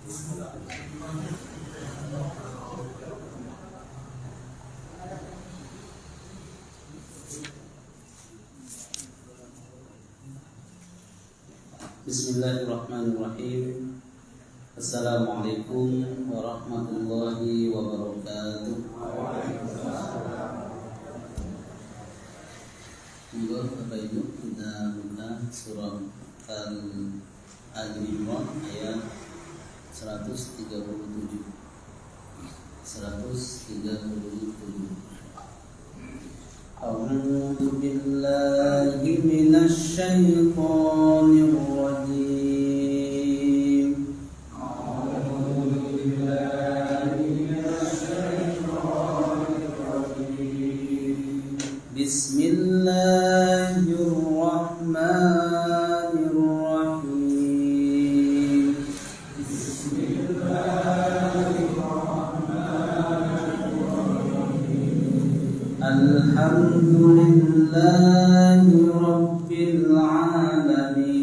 Bismillahirrahmanirrahim. Assalamualaikum warahmatullahi wabarakatuh. Monggo Bapak Ibu kita buka surah Al-Imran ayat 137. A'udzu billahi minasy syaithanir rajim. Bismillahirrahmanirrahim. Alhamdulillahi rabbil alamin.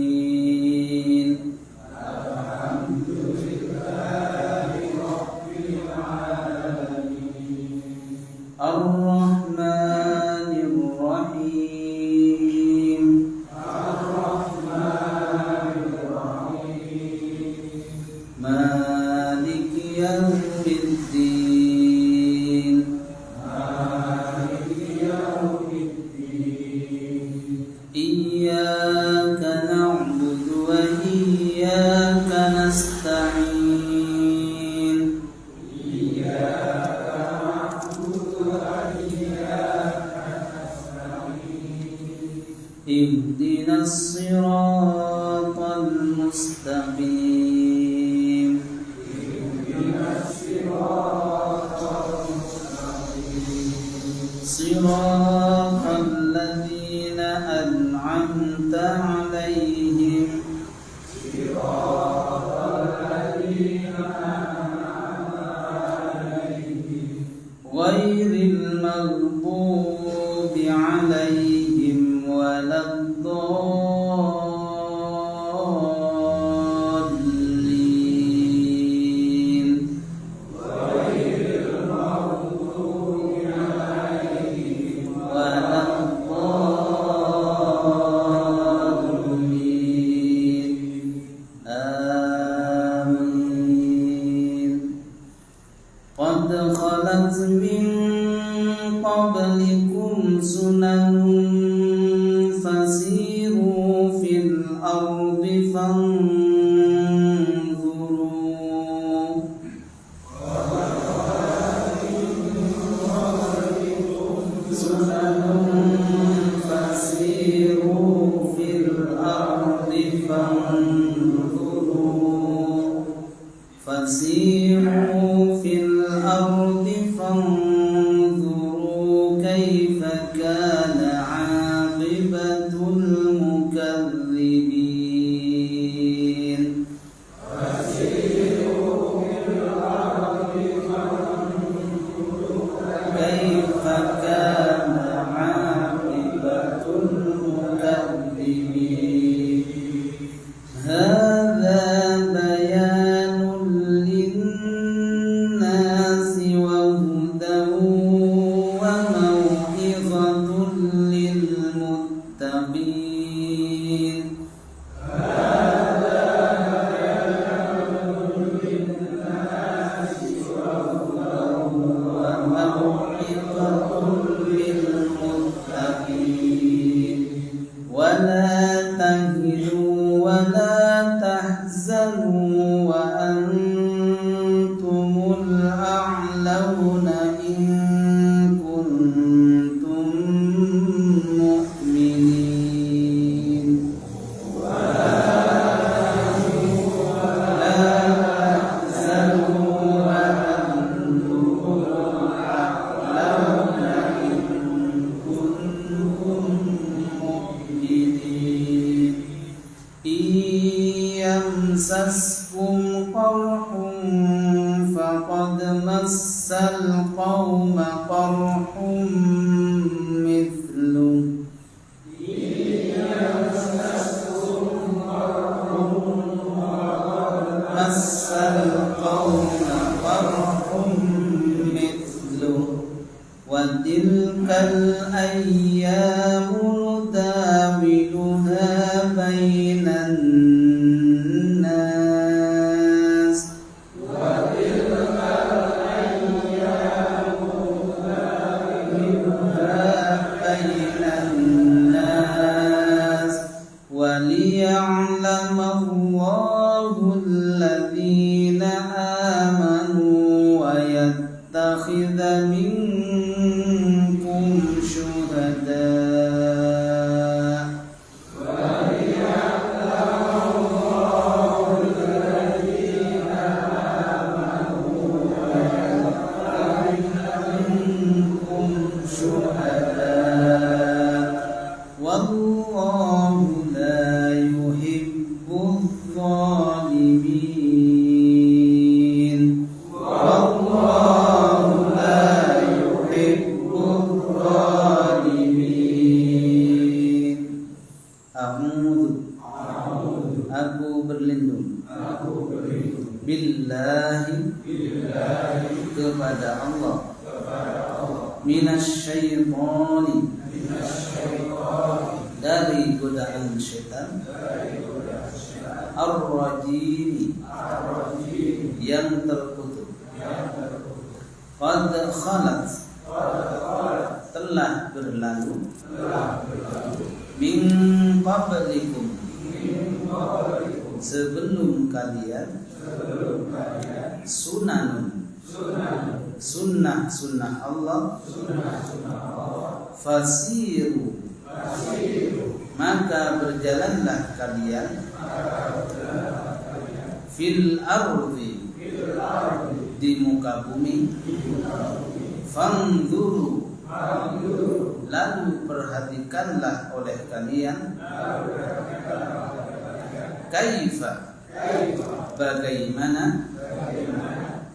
Ar-Rahmanir Rahim. Maliki yaumiddin. Iyyaka na'budu wa iyyaka nasta'in. Ihdinas siratal mustaqim. Siratal ladzina an'amta 'alaihim ghairil maghdubi 'alaihim waladdallin. Amin. Qad khalat min qablikum sunanun fasiru fil ardi fanzuru. Sunanun fasiru fil ardi fanzuru. Fasiru fil ardi fanzuru kaifa kana 'aqibatul mukadzibin. Kaifa kana 'aqibatul mukadzibin. Hadza bayanun linnasi wa hudan wa mau'izatun lil muttaqin. Wa mau'izatun lil muttaqin. Wa la tahinu wa la tahzanu wa antumul a'launa in kuntum mu'minin. La tahzanu wa antumul a'launa in kuntum mu'minin. Iyamsaskum qarhun faqad massal qawma qarhun mithluh. Massal بين الناس وتلك الأيام نداولها بين الناس وليعلم الله الذين آمنوا ويتخذ منكم شهداء والله لا يحب الظالمين والله لا يحب الظالمين. Aku berlindung billahi kepada Allah minasyaitani dari godaan syaitan ar-rajim yang terkutuk. Qad khalat telah berlalu min qablikum sebelum kalian sunanun sunnah Allah fasiru maka berjalanlah kalian fil ardi di muka bumi fanzuru lalu perhatikanlah oleh kalian kaifa bagaimana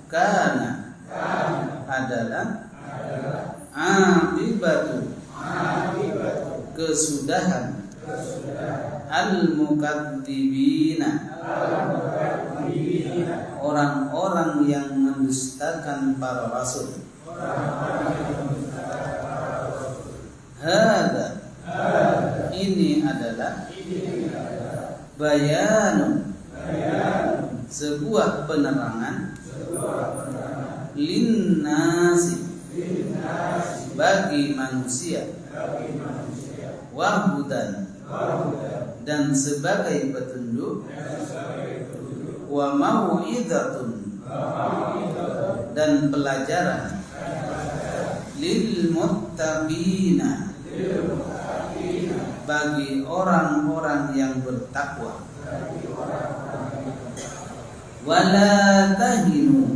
kana adalah aqibatu kesudahan al-mukadzibina orang-orang yang mendustakan para rasul. Hada ini adalah bayanun sebuah penerangan linnasi bagi manusia wahudan dan sebagai petunjuk wa mau'izatun dan pelajaran lil muttaqina bagi orang-orang yang bertakwa. Wala tahinu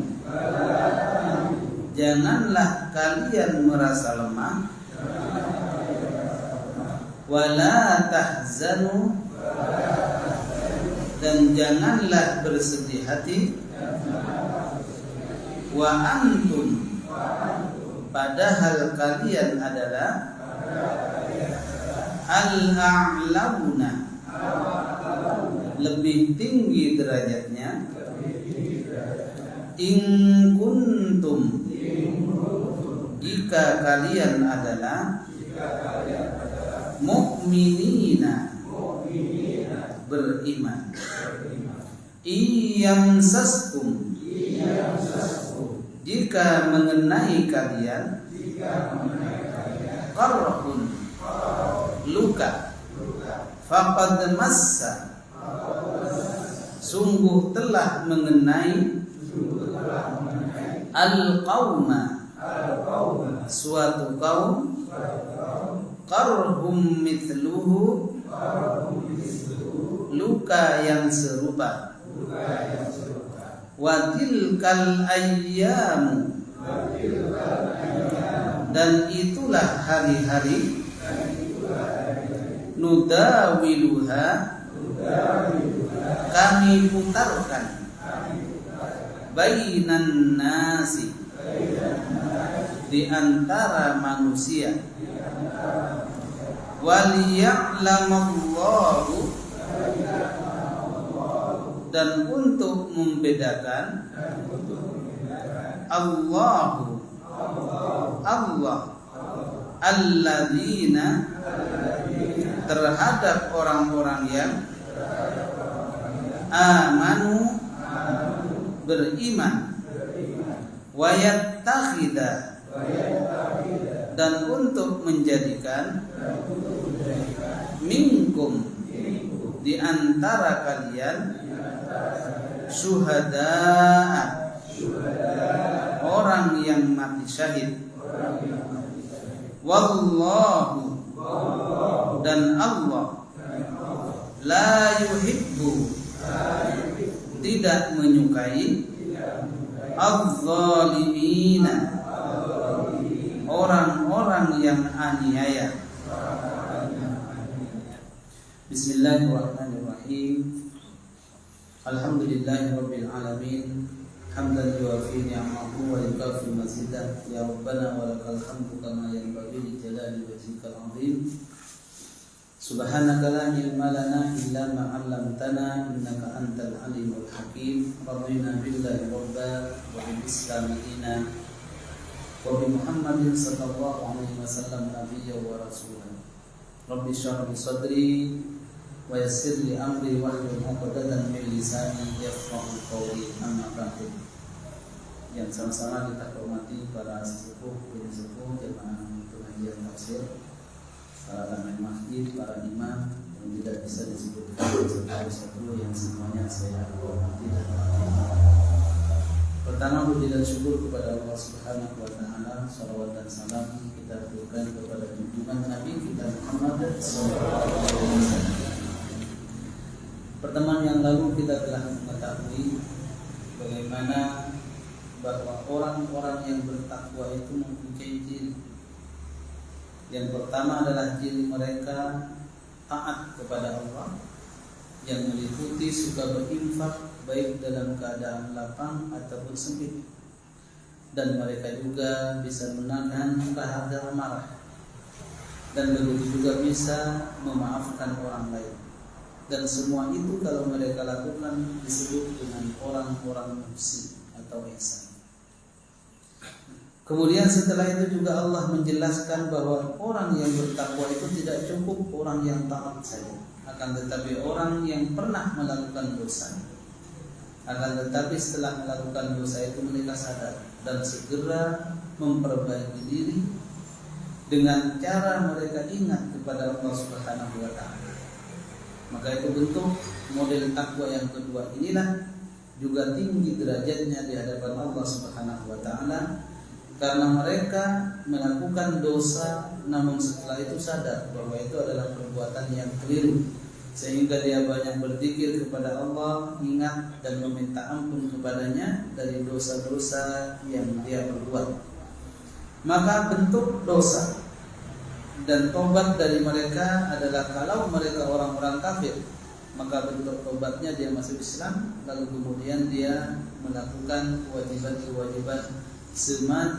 janganlah kalian merasa lemah. Wala tahzanu dan janganlah bersedih hati. Wa antum padahal kalian adalah al-a'launa lebih tinggi derajatnya. In kuntum jika kalian adalah mu'minina beriman. Iyamsaskum jika mengenai kalian qarhun luka faqad massa sungguh telah mengenai al-qauma suatu kaum qarhum mithluhu luka yang serupa. Wa tilkal ayyamu dan itulah hari-hari nudawiluha kami putarkan bainan nasi di antara manusia. Waliya'lamallahu dan untuk membedakan Allahu Allah alladzina terhadap orang-orang yang amanu beriman, wa yattakhidha dan untuk menjadikan minkum di antara kalian syuhada orang yang mati syahid, wallahu dan Allah la yuhibbu tidak menyukai az-zalimina orang-orang yang aniaya. Bismillahirrahmanirrahim. Alhamdulillahirabbil alamin. Hamdan yuwafi ni'amahu wa yukafi mazidah. Ya Rabbana wa lakal hamdu kama yanbaghi li jalali wajhikal azim. Subhanaka la ilma lana illa ma 'allamtana innaka antal alimul hakim. Rabbina billahi rabba wa bil islami dina wa bi Muhammadin sallallahu alaihi wasallam nabiyya wa rasulan. Rabbi shrah li sadri wa yassir li amri wahlul 'uqdatam min lisani yafqahu qawli. Amma ba'du. Yang sama-sama kita hormati para sesepuh, penyesepuh, jemaah pengajian tafsir, para taman masjid, para imam yang tidak bisa disebutkan satu-satu yang semuanya saya hormati dan hormati. Pertama, puji dan syukur kepada Allah Subhanahu wa taala, salawat dan salam kita berikan kepada junjungan Nabi kita Muhammad sallallahu alaihi wasallam. Pertemuan yang lalu kita telah mengetahui bagaimana bahwa orang-orang yang bertakwa itu mempunyai ciri. Yang pertama adalah ciri mereka taat kepada Allah, yang meliputi suka berinfak baik dalam keadaan lapang ataupun sempit, dan mereka juga bisa menahan dahaga marah, dan begitu juga bisa memaafkan orang lain. Dan semua itu kalau mereka lakukan disebut dengan orang-orang muhsin atau ihsan. Kemudian setelah itu juga Allah menjelaskan bahwa orang yang bertakwa itu tidak cukup orang yang taat saja, akan tetapi orang yang pernah melakukan dosa. Akan tetapi setelah melakukan dosa itu mereka sadar dan segera memperbaiki diri dengan cara mereka ingat kepada Allah Subhanahu wa taala. Maka itu bentuk model takwa yang kedua inilah juga tinggi derajatnya di hadapan Allah Subhanahu wa taala, karena mereka melakukan dosa namun setelah itu sadar bahwa itu adalah perbuatan yang keliru, sehingga dia banyak berzikir kepada Allah, ingat dan meminta ampun kepadanya dari dosa-dosa yang dia perbuat. Maka bentuk dosa dan tobat dari mereka adalah kalau mereka orang-orang kafir, maka bentuk tobatnya dia masuk Islam, lalu kemudian dia melakukan kewajiban-kewajiban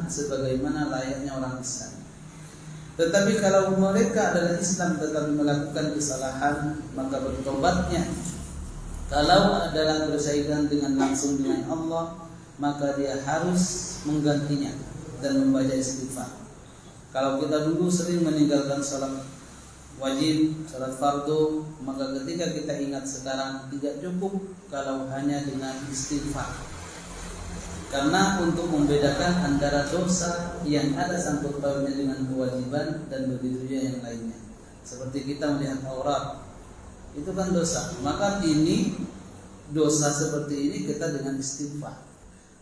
sebagaimana layaknya orang Islam. Tetapi kalau mereka adalah Islam tetapi melakukan kesalahan, maka bertobatnya kalau adalah bersaingan dengan langsung dengan Allah, maka dia harus menggantinya dan membaca istighfar. Kalau kita dulu sering meninggalkan salat wajib, salat fardu, maka ketika kita ingat sekarang tidak cukup kalau hanya dengan istighfar. Karena untuk membedakan antara dosa yang ada sangkut pautnya dengan kewajiban dan begitu juga yang lainnya. Seperti kita melihat aurat, itu kan dosa. Maka ini dosa seperti ini kita dengan istighfar.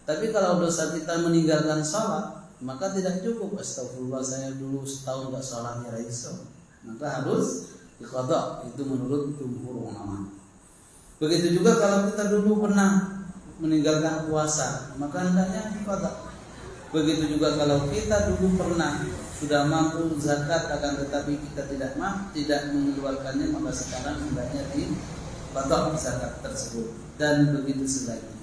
Tapi kalau dosa kita meninggalkan salat, maka tidak cukup astagfirullah saya dulu setahun enggak salahnya raiso. Maka harus diqadha, itu menurut jumhur ulama. Begitu juga kalau kita dulu pernah meninggalkan puasa, maka hendaknya diqadha. Begitu juga kalau kita dulu pernah sudah mampu zakat akan tetapi kita tidak mengeluarkannya, maka sekarang hendaknya diqadha zakat tersebut, dan begitu sebaliknya.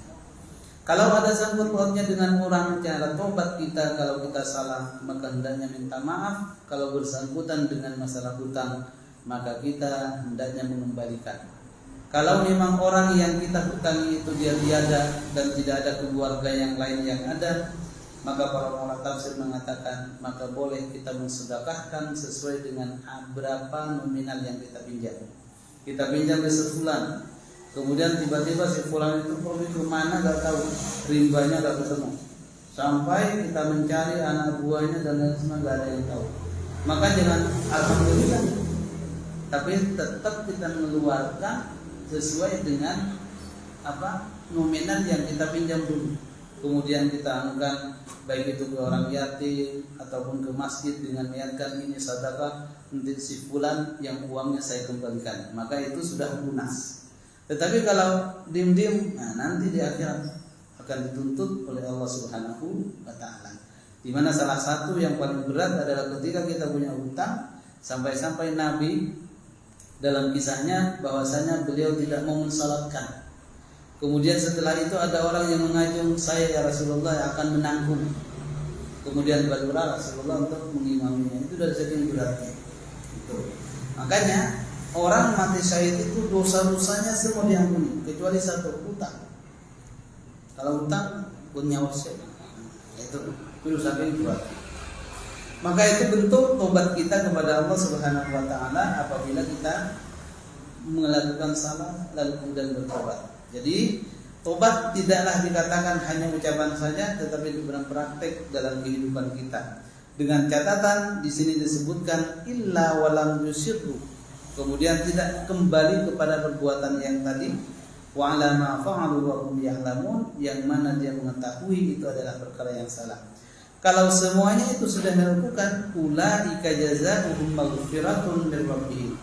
Kalau ada sangkut pautnya dengan orang, cara tobat kita kalau kita salah, maka hendaknya minta maaf. Kalau bersangkutan dengan masalah hutang, maka kita hendaknya mengembalikan. Kalau memang orang yang kita hutangi itu dia tiada dan tidak ada keluarga yang lain yang ada, Maka para ulama tafsir mengatakan maka boleh kita mensedekahkan sesuai dengan berapa nominal yang kita pinjam. Kita pinjam ke sefulan, kemudian tiba-tiba si fulan itu pergi ke mana gak tahu, rimbanya gak ketemu. Sampai kita mencari anak buahnya dan lain sebagainya gak ada yang tahu. Maka jangan alhamdulillah, tapi tetap kita mengeluarkan sesuai dengan nominal yang kita pinjam dulu. Kemudian kita anukan baik itu ke orang yatim ataupun ke masjid dengan niatkan ini sedekah untuk si fulan yang uangnya saya kembalikan, maka itu sudah lunas. Tetapi kalau diem-diem, nanti di akhirat akan dituntut oleh Allah Subhanahu wa taala. Di mana salah satu yang paling berat adalah ketika kita punya hutang, sampai-sampai Nabi dalam kisahnya bahwasanya beliau tidak mau mensalatkan. Kemudian setelah itu ada orang yang mengajung, saya ya Rasulullah yang akan menanggung. Kemudian barulah Rasulullah untuk mengimaminya. Itu dari saking beratnya. Itu. Makanya orang mati syahid itu dosa-dosanya semua diampuni kecuali satu, hutang. Kalau hutang punya wasiat. Itu saking berat. Maka itu bentuk tobat kita kepada Allah Subhanahu wa taala apabila kita melakukan salah lalu kemudian bertobat. Jadi tobat tidaklah dikatakan hanya ucapan saja, tetapi praktek dalam kehidupan kita. Dengan catatan di sini disebutkan illa walam yusirru. Kemudian tidak kembali kepada perbuatan yang tadi. Wa ala ma fa'alu wa hum ya'lamun, yang mana dia mengetahui itu adalah perkara yang salah. Kalau semuanya itu sudah dilakukan, ulaika jazaohum maghfiratun min rabbihim.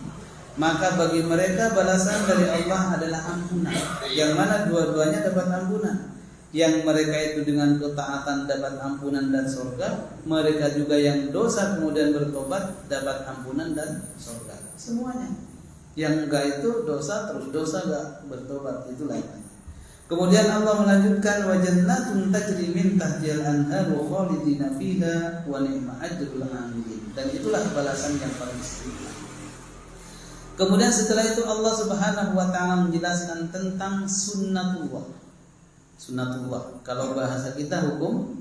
Maka bagi mereka balasan dari Allah adalah ampunan, yang mana dua-duanya dapat ampunan. Yang mereka itu dengan ketaatan dapat ampunan dan surga, mereka juga yang dosa kemudian bertobat dapat ampunan dan surga. Semuanya. Yang enggak itu dosa terus dosa enggak bertobat, itu lain. Kemudian Allah melanjutkan wa jannatun tajri min tahtihal anharu khalidina fiha wa ni'ma ajrul 'amilin. Dan itulah balasan yang paling istimewa. Kemudian setelah itu Allah Subhanahu wa taala menjelaskan tentang sunnatullah. Sunnatullah, kalau bahasa kita hukum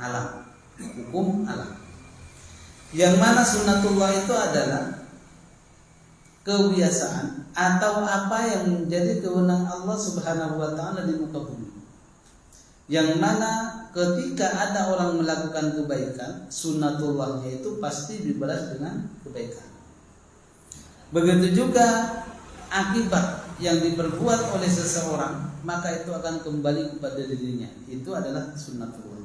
alam. Hukum alam. Yang mana sunnatullah itu adalah kebiasaan atau apa yang menjadi kewenangan Allah Subhanahu wa taala di muka bumi. Yang mana ketika ada orang melakukan kebaikan, sunnatullahnya itu pasti dibalas dengan kebaikan. Begitu juga akibat yang diperbuat oleh seseorang, maka itu akan kembali kepada dirinya. Itu adalah sunnatullah.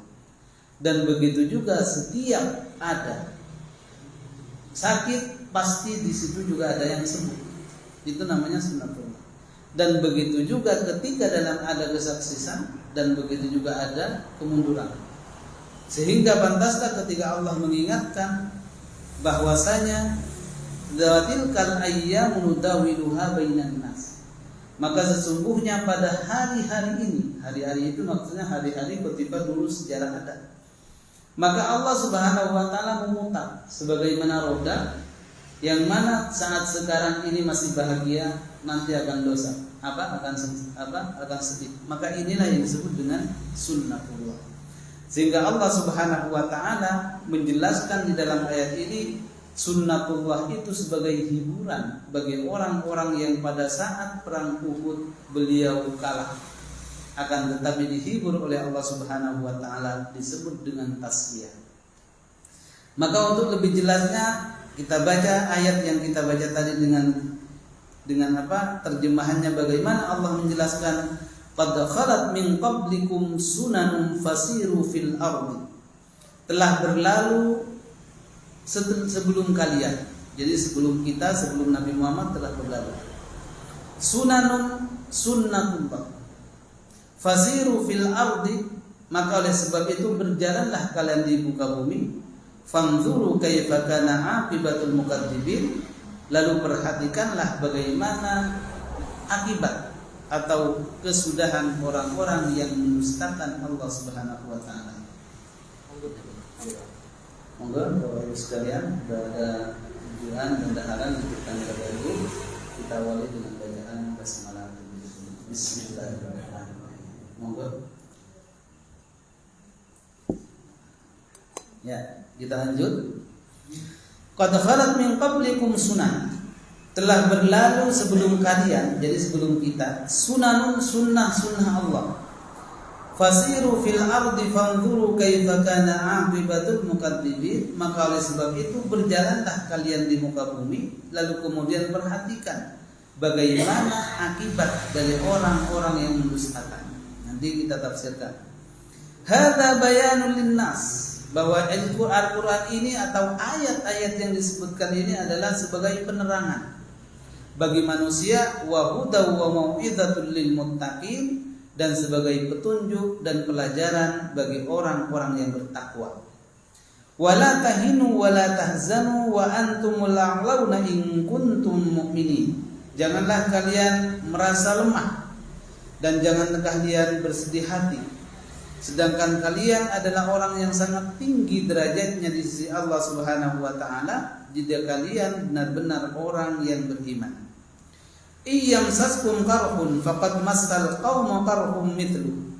Dan begitu juga setiap ada sakit, pasti di situ juga ada yang sembuh. Itu namanya sunnatullah. Dan begitu juga ketika dalam ada kesaksian, dan begitu juga ada kemunduran. Sehingga pantaslah ketika Allah mengingatkan bahwasanya Zawatilkal ayyamu nudawiluha bainan nas. Maka sesungguhnya pada hari-hari ini, hari-hari itu maksudnya hari-hari ketika dulu sejarah ada, maka Allah Subhanahu wa taala memutar sebagaimana roda, yang mana saat sekarang ini masih bahagia, nanti akan dosa. Akan sedih. Maka inilah yang disebut dengan sunnatullah. Sehingga Allah Subhanahu wa taala menjelaskan di dalam ayat ini sunnatullah itu sebagai hiburan bagi orang-orang yang pada saat perang Uhud beliau kalah, akan tetapi dihibur oleh Allah Subhanahu wa taala, disebut dengan tasbih. Maka untuk lebih jelasnya kita baca ayat yang kita baca tadi dengan terjemahannya, bagaimana Allah menjelaskan qad khalat min qablikum sunanun fasiru fil ardi. Telah berlalu sebelum kalian. Jadi sebelum kita, sebelum Nabi Muhammad telah berlalu. Sunanun sunnatullah. Fasiru fil ardi, maka oleh sebab itu berjalanlah kalian di muka bumi. Fanzuru kaifa kana aqibatul mukadzibin. Lalu perhatikanlah bagaimana akibat atau kesudahan orang-orang yang mendustakan Allah Subhanahu wa taala. Monggo Bapak Ibu sekalian, sudah ada tujuan dan daharan untuk tanda dulu. Kita awali dengan bacaan basmalah. Bismillahirrahmanirrahim. Monggo. Ya, kita lanjut. Qad khalat min qablikum sunan. Telah berlalu sebelum kalian, jadi sebelum kita, sunanun sunnah Allah. Fasiru fil ardi fanzuru kaifa kana 'aqibatul mukadzibin. Maka oleh sebab itu berjalanlah kalian di muka bumi, lalu kemudian perhatikan bagaimana akibat dari orang-orang yang mendustakan. Nanti kita tafsirkan. Hadza bayanul linnas, bahwa Al-Quran ini atau ayat-ayat yang disebutkan ini adalah sebagai penerangan bagi manusia, wa hudaw wa mau'izatul lil muttaqin, dan sebagai petunjuk dan pelajaran bagi orang-orang yang bertakwa. Wala tahinu wala tahzanu wa antumul a'launa in kuntum mu'minin. Janganlah kalian merasa lemah dan janganlah kalian bersedih hati, sedangkan kalian adalah orang yang sangat tinggi derajatnya di sisi Allah Subhanahu wa taala jika kalian benar-benar orang yang beriman. Iyamsaskum qarhun faqad massal qauma qarhum mithlu.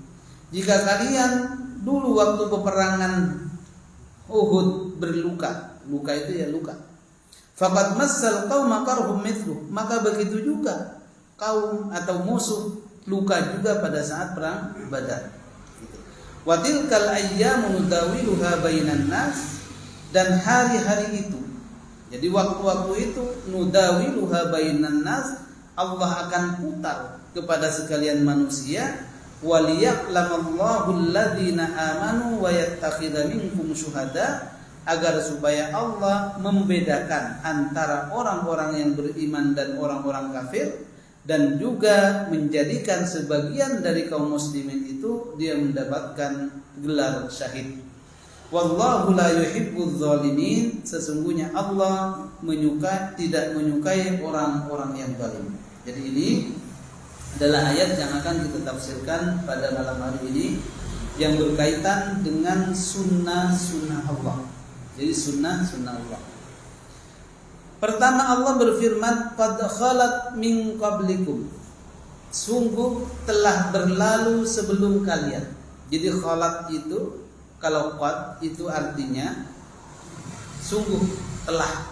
Jika kalian dulu waktu peperangan Uhud berluka, luka itu ya luka. Faqad massal qauma qarhum mithlu, maka begitu juga kaum atau musuh luka juga pada saat perang Badar. Wa tilkal ayyamu nudawiluha bainan nas, dan hari-hari itu, jadi waktu-waktu itu nudawiluha bainan nas, Allah akan putar kepada sekalian manusia. Waliya'lamallahu alladzina amanu wa yattakhidha minkum syuhada, agar supaya Allah membedakan antara orang-orang yang beriman dan orang-orang kafir, dan juga menjadikan sebagian dari kaum muslimin itu dia mendapatkan gelar syahid. Wallahu la yuhibbudz zalimin, sesungguhnya Allah tidak menyukai orang-orang yang zalim. Jadi ini adalah ayat yang akan kita tafsirkan pada malam hari ini, yang berkaitan dengan sunnah Allah. Jadi sunnah Allah. Pertama, Allah berfirman, qad khalat min qablikum, sungguh telah berlalu sebelum kalian. Jadi khalat itu, kalau qad itu artinya sungguh, telah.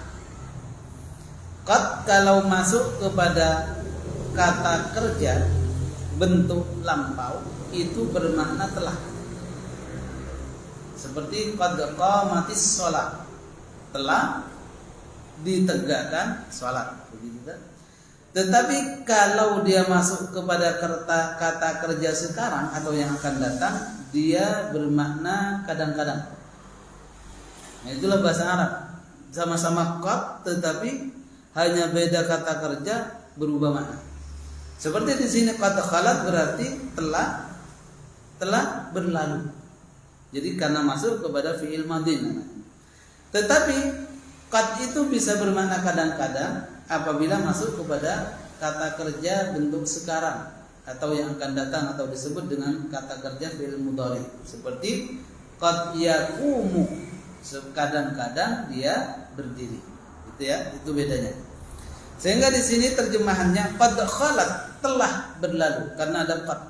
Qad kalau masuk kepada kata kerja bentuk lampau itu bermakna telah. Seperti qad qamatis shalah, telah ditegakkan salat, begitu kan? Tetapi kalau dia masuk kepada kata kerja sekarang atau yang akan datang, dia bermakna kadang-kadang. Nah, itulah bahasa Arab. Sama-sama qad tetapi hanya beda kata kerja berubah makna. Seperti di sini kata khalat berarti telah berlalu. Jadi karena masuk kepada fi'il madhi. Tetapi qad itu bisa bermakna kadang-kadang apabila masuk kepada kata kerja bentuk sekarang atau yang akan datang, atau disebut dengan kata kerja fi'il mudhari. Seperti qad yaqumu, kadang-kadang dia berdiri. Itu ya, itu bedanya. Sehingga di sini terjemahannya qad khalat, telah berlalu, karena ada qad.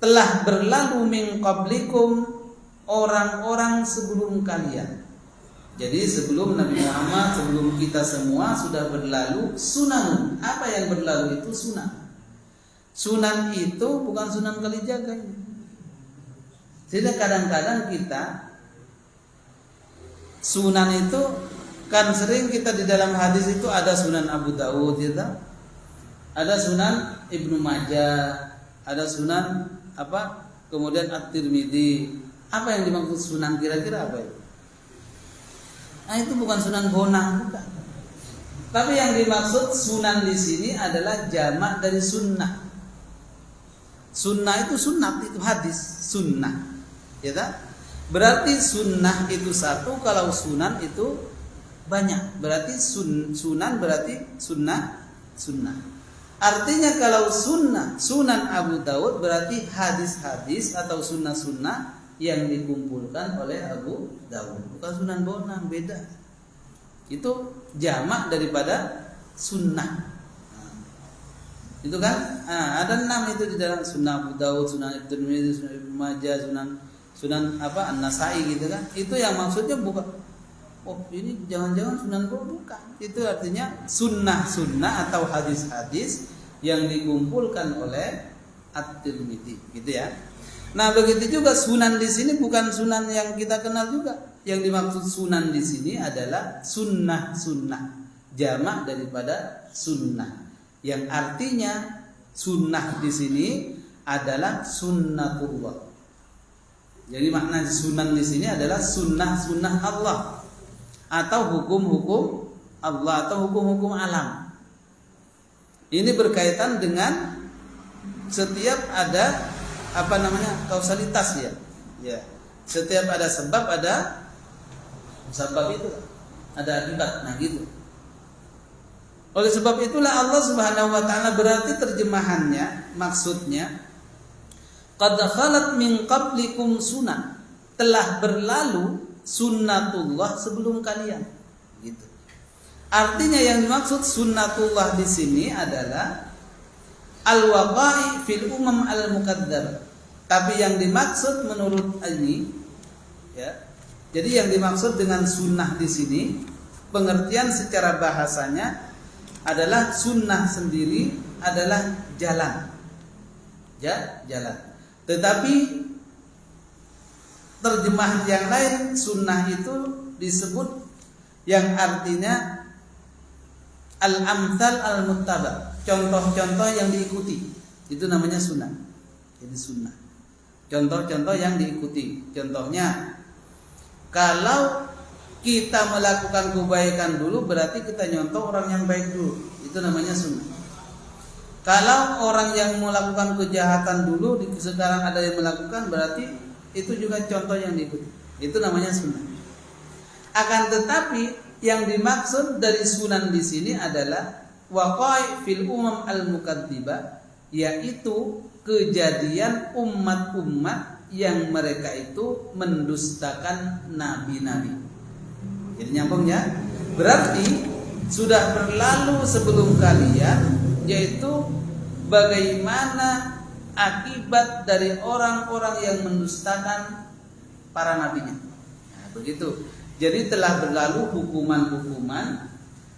Telah berlalu min qablikum, orang-orang sebelum kalian. Jadi sebelum Nabi Muhammad, sebelum kita semua sudah berlalu sunan. Apa yang berlalu itu sunan. Sunan itu bukan sunan Kalijaga. Jadi kadang-kadang kita sunan itu kan sering kita di dalam hadis itu ada sunan Abu Dawud, gitu. Ada sunan Ibnu Majah, ada sunan apa? Kemudian At-Tirmidzi. Apa yang dimaksud sunan kira-kira apa itu? Nah, itu bukan sunan bonang, bukan. Tapi yang dimaksud sunan di sini adalah jamak dari sunnah. Sunnah itu sunnat, itu hadis, sunnah. Ya tak? Berarti sunnah itu satu, kalau sunan itu banyak. Berarti sunan berarti sunnah. Artinya kalau sunan Abu Dawud berarti hadis-hadis atau sunnah-sunnah yang dikumpulkan oleh Abu Dawud. Bukan sunan bonang, beda. Itu jamak daripada sunnah. Itu kan? Ada 6 itu di dalam sunnah Abu Dawud, sunan At-Tirmidzi, sunan Ibnu Majah, sunan Sunan apa An-Nasai gitu kan. Itu yang maksudnya bukan ini jangan-jangan Sunan Kudus, bukan. Itu artinya sunnah-sunnah atau hadis-hadis yang dikumpulkan oleh At-Tirmidzi, gitu ya. Nah, begitu juga sunan di sini bukan sunan yang kita kenal juga. Yang dimaksud sunan di sini adalah sunnah-sunnah, jamak daripada sunnah. Yang artinya sunnah di sini adalah sunnatullah. Jadi makna sunan di sini adalah sunnah-sunnah Allah atau hukum-hukum Allah atau hukum-hukum alam. Ini berkaitan dengan setiap ada kausalitas ya. Ya. Setiap ada sebab ada sebab itu ada akibat. Nah gitu. Oleh sebab itulah Allah Subhanahu wa taala berarti terjemahannya maksudnya qad khalat min qablikum sunnah, telah berlalu sunnatullah sebelum kalian. Gitu. Artinya yang dimaksud sunnatullah di sini adalah al-waqa'i fil umam al-muqaddar. Tapi yang dimaksud menurut ini ya. Jadi yang dimaksud dengan sunnah di sini pengertian secara bahasanya adalah sunnah sendiri adalah jalan. Ya, jalan. Tetapi terjemahan yang lain sunnah itu disebut yang artinya al-amthal al-muttaba, contoh-contoh yang diikuti. Itu namanya sunnah. Jadi sunnah. Contoh-contoh yang diikuti. Contohnya kalau kita melakukan kebaikan dulu berarti kita nyontoh orang yang baik dulu. Itu namanya sunnah. Kalau orang yang melakukan kejahatan dulu sekarang ada yang melakukan berarti itu juga contoh yang diikuti. Itu namanya sunnah. Akan tetapi yang dimaksud dari sunan di sini adalah waqai' fil umam al-mukadziba, yaitu kejadian umat-umat yang mereka itu mendustakan nabi-nabi. Jadi nyambung ya. Berarti sudah berlalu sebelum kalian, yaitu bagaimana akibat dari orang-orang yang mendustakan para nabinya. Nah, begitu. Jadi telah berlalu hukuman-hukuman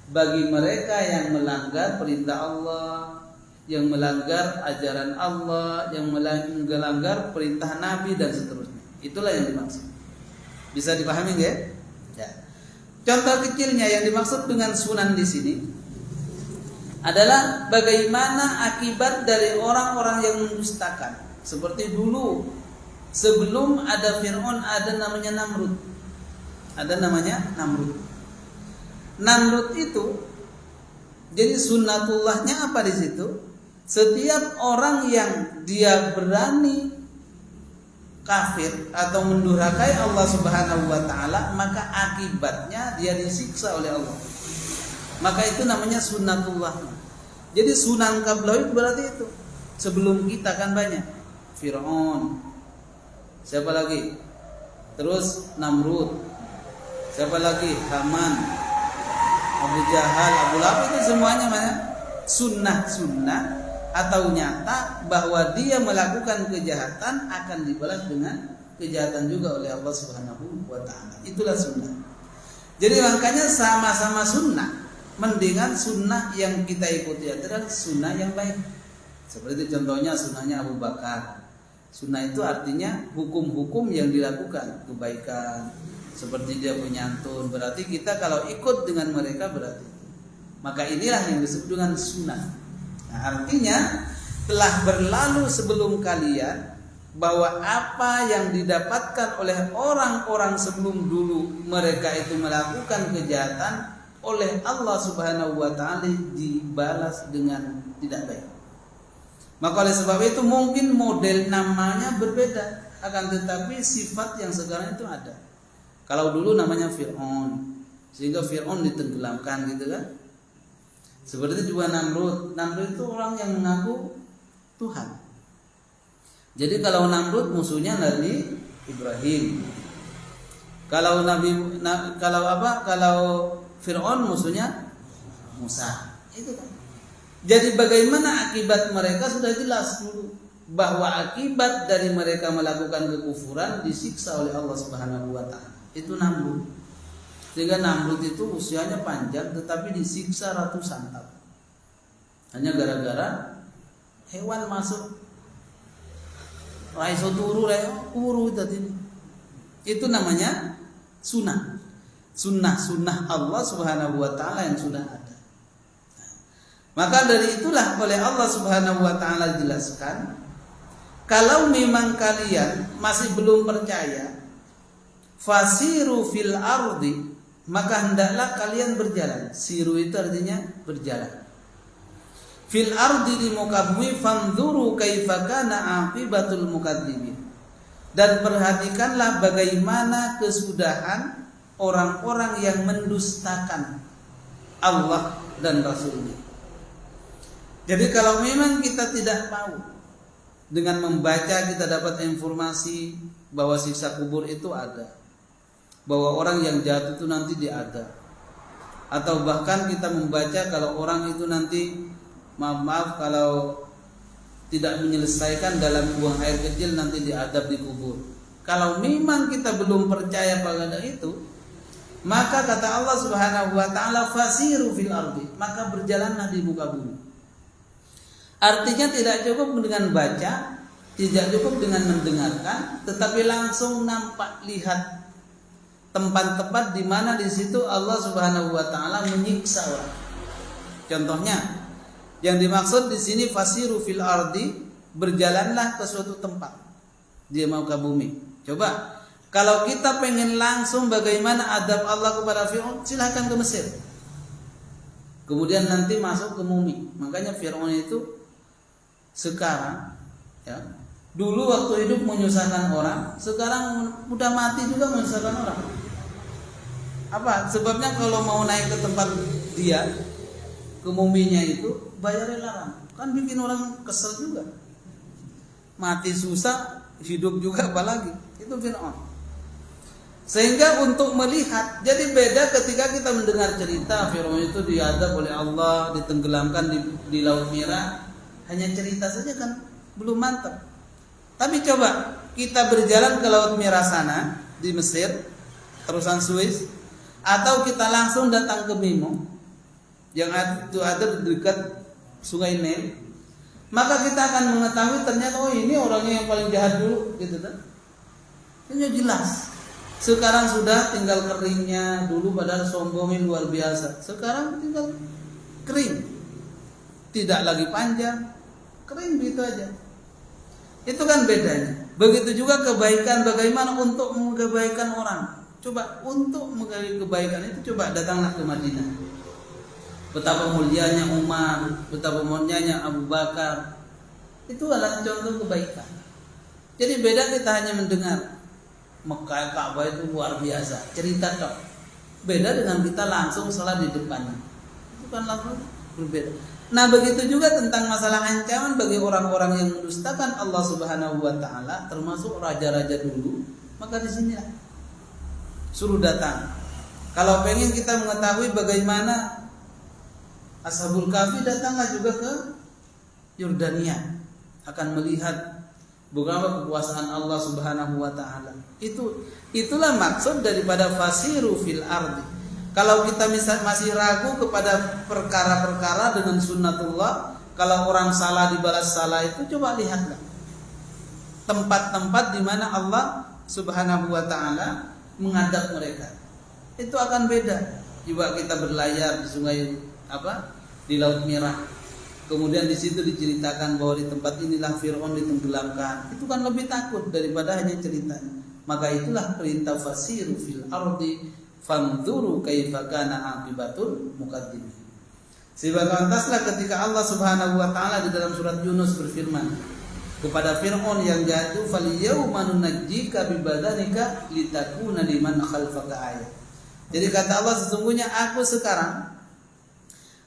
bagi mereka yang melanggar perintah Allah, yang melanggar ajaran Allah, yang melanggar perintah Nabi dan seterusnya. Itulah yang dimaksud. Bisa dipahami nggak? Ya. Contoh kecilnya yang dimaksud dengan sunan di sini adalah bagaimana akibat dari orang-orang yang mendustakan. Seperti dulu sebelum ada Fir'aun ada namanya Namrud. Ada namanya Namrud. Namrud itu jadi sunnatullahnya apa di situ? Setiap orang yang dia berani kafir atau mendurhakai Allah Subhanahu wa taala, maka akibatnya dia disiksa oleh Allah. Maka itu namanya sunnatullah. Jadi sunan qablahu itu berarti itu. Sebelum kita kan banyak Fir'aun. Siapa lagi? Terus Namrud. Siapa lagi? Haman, Abu Jahal, Abu Lahab, itu semuanya mana? Sunnah-sunnah atau nyata bahwa dia melakukan kejahatan akan dibalas dengan kejahatan juga oleh Allah Subhanahu wa taala. Itulah sunnah. Jadi makanya sama-sama sunnah. Mendingan sunnah yang kita ikuti adalah sunnah yang baik. Seperti contohnya sunnahnya Abu Bakar. Sunnah itu artinya hukum-hukum yang dilakukan, kebaikan. Seperti dia penyantun, berarti kita kalau ikut dengan mereka berarti. Maka inilah yang disebut dengan sunnah. Nah, artinya telah berlalu sebelum kalian bahwa apa yang didapatkan oleh orang-orang sebelum dulu mereka itu melakukan kejahatan oleh Allah Subhanahu wa taala dibalas dengan tidak baik. Maka oleh sebab itu mungkin model namanya berbeda, akan tetapi sifat yang sekarang itu ada. Kalau dulu namanya Fir'aun, sehingga Fir'aun ditenggelamkan gitu kan. Seperti juga Namrud. Namrud itu orang yang mengaku Tuhan. Jadi kalau Namrud musuhnya Nabi Ibrahim. Kalau Fir'aun musuhnya Musa. Itu kan. Jadi bagaimana akibat mereka sudah jelas dulu. bahwa akibat dari mereka melakukan kekufuran disiksa oleh Allah Subhanahu wa taala. Itu Namrud. Sehingga Namrud itu usianya panjang tetapi disiksa ratusan tahun. Hanya gara-gara hewan masuk. Raiso turu tadi. Itu namanya sunnah. Sunnah Allah Subhanahu wa taala yang sudah ada. Maka dari itulah oleh Allah Subhanahu wa taala dijelaskan, kalau memang kalian masih belum percaya, fasiru fil ardi, maka hendaklah kalian berjalan. Siru itu artinya berjalan. Fil ardi di muka bumi, fanzuru kaifa kana aqibatul mukadzibin. Dan perhatikanlah bagaimana kesudahan orang-orang yang mendustakan Allah dan Rasulnya. Jadi kalau memang kita tidak tahu, dengan membaca kita dapat informasi bahwa siksa kubur itu ada, bahwa orang yang jatuh itu nanti diadab, atau bahkan kita membaca kalau orang itu nanti maaf kalau tidak menyelesaikan dalam buang air kecil nanti diadab di kubur. Kalau memang kita belum percaya pada itu, maka kata Allah Subhanahu wa taala fasiru fil ardi, maka berjalanlah di muka bumi. Artinya tidak cukup dengan baca, tidak cukup dengan mendengarkan, tetapi langsung nampak lihat tempat-tempat di mana di situ Allah Subhanahu wa taala menyiksa orang. Contohnya, yang dimaksud di sini fasiru fil ardi, berjalanlah ke suatu tempat. Dia mau ke bumi. Coba, kalau kita pengen langsung bagaimana adab Allah kepada Fir'aun, silahkan ke Mesir. Kemudian nanti masuk ke bumi. Makanya Fir'aun itu sekarang, ya, dulu waktu hidup menyusahkan orang, sekarang udah mati juga menyusahkan orang. Apa? Sebabnya kalau mau naik ke tempat dia, ke muminya itu bayarnya larang. Kan bikin orang kesel juga. Mati susah, hidup juga apalagi. Itu Fir'aun. Sehingga untuk melihat, jadi beda ketika kita mendengar cerita Fir'aun itu diadab oleh Allah, ditenggelamkan di Laut Merah. Hanya cerita saja kan belum mantap. Tapi coba kita berjalan ke Laut Merah sana di Mesir, terusan Suez, atau kita langsung datang ke Mimo yang itu ada dekat Sungai Nil, maka kita akan mengetahui ternyata oh ini orangnya yang paling jahat dulu, gitu kan? Ini jelas. Sekarang sudah tinggal keringnya, dulu padahal sombongin luar biasa. Sekarang tinggal kering, tidak lagi panjang, kering gitu aja. Itu kan bedanya. Begitu juga kebaikan, bagaimana untuk mengkebaikan orang. Coba untuk mengkebaikan kebaikan itu coba datanglah ke Madinah. Betapa mulianya Umar, betapa mulianya Abu Bakar. Itu adalah contoh kebaikan. Jadi beda kita hanya mendengar Mekah Ka'bah itu luar biasa, cerita tok. Beda dengan kita langsung salat di depannya. Itu kan langsung berbeda. Nah, begitu juga tentang masalah ancaman bagi orang-orang yang mendustakan Allah Subhanahu wa taala, termasuk raja-raja dulu, maka di sinilah suruh datang. Kalau pengen kita mengetahui bagaimana Ashabul Kahfi, datanglah juga ke Yordania, akan melihat bagaimana kekuasaan Allah Subhanahu wa taala. Itulah maksud daripada fasiru fil ardi. Kalau kita masih ragu kepada perkara-perkara dengan sunnatullah, kalau orang salah dibalas salah, itu coba lihatlah tempat-tempat di mana Allah Subhanahu wa taala mengadab mereka. Itu akan beda. Coba kita berlayar di sungai di Laut Merah. Kemudian di situ diceritakan bahwa di tempat inilah Fir'aun ditenggelamkan. Itu kan lebih takut daripada hanya ceritanya. Maka itulah perintah fasiru fil ardi fanzuru kaifa kana aqibatul mukadzibin. Sebab lantaslah ketika Allah Subhanahu wa taala di dalam surat Yunus berfirman kepada Fir'aun yang jatuh, fal yauma nunajjika bi badanika litakuna liman khalfaka ayat. Jadi kata Allah, sesungguhnya aku sekarang